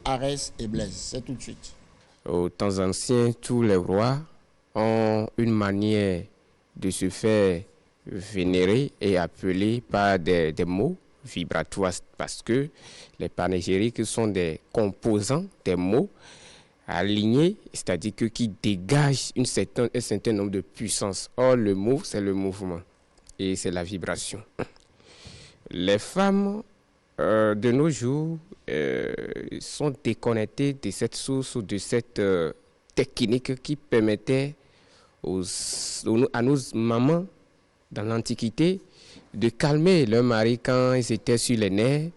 Arès et Blaise, c'est tout de suite. Aux temps anciens, tous les rois ont une manière de se faire vénérer et appeler par des mots vibratoires parce que les panégyriques sont des composants des mots alignés, c'est-à-dire que qui dégagent un certain nombre de puissances. Or, le mot, c'est le mouvement et c'est la vibration. Les femmes de nos jours sont déconnectées de cette source ou de cette technique qui permettait à nos mamans dans l'Antiquité de calmer leur mari quand ils étaient sur les nerfs,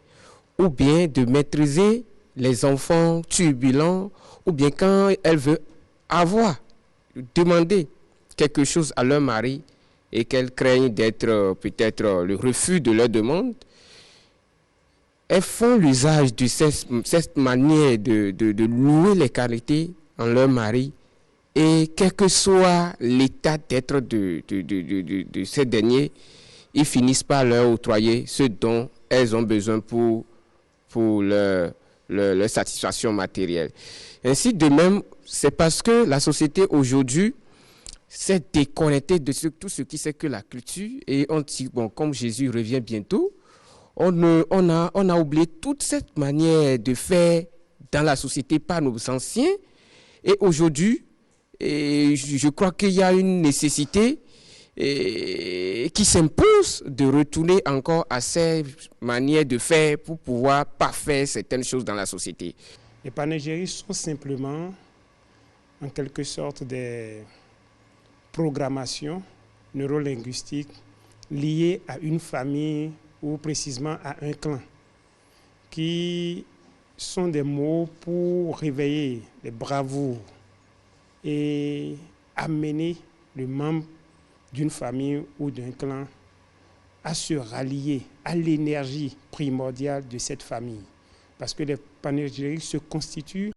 ou bien de maîtriser les enfants turbulents, ou bien quand elles veulent demander quelque chose à leur mari et qu'elles craignent d'être peut-être le refus de leur demande. Elles font l'usage de cette manière de louer les qualités en leur mari et quel que soit l'état d'être de ces derniers, ils finissent par leur octroyer ce dont elles ont besoin pour leur satisfaction matérielle. Ainsi de même, c'est parce que la société aujourd'hui s'est déconnectée de tout ce qui c'est que la culture et on dit, bon, comme Jésus revient bientôt, on a oublié toute cette manière de faire dans la société par nos anciens. Et aujourd'hui, je crois qu'il y a une nécessité qui s'impose de retourner encore à ces manières de faire pour pouvoir parfaire certaines choses dans la société. Les panégyriques sont simplement, en quelque sorte, des programmations neurolinguistiques liées à une famille ou précisément à un clan, qui sont des mots pour réveiller les bravoures et amener le membre d'une famille ou d'un clan à se rallier à l'énergie primordiale de cette famille. Parce que les panégyriques se constituent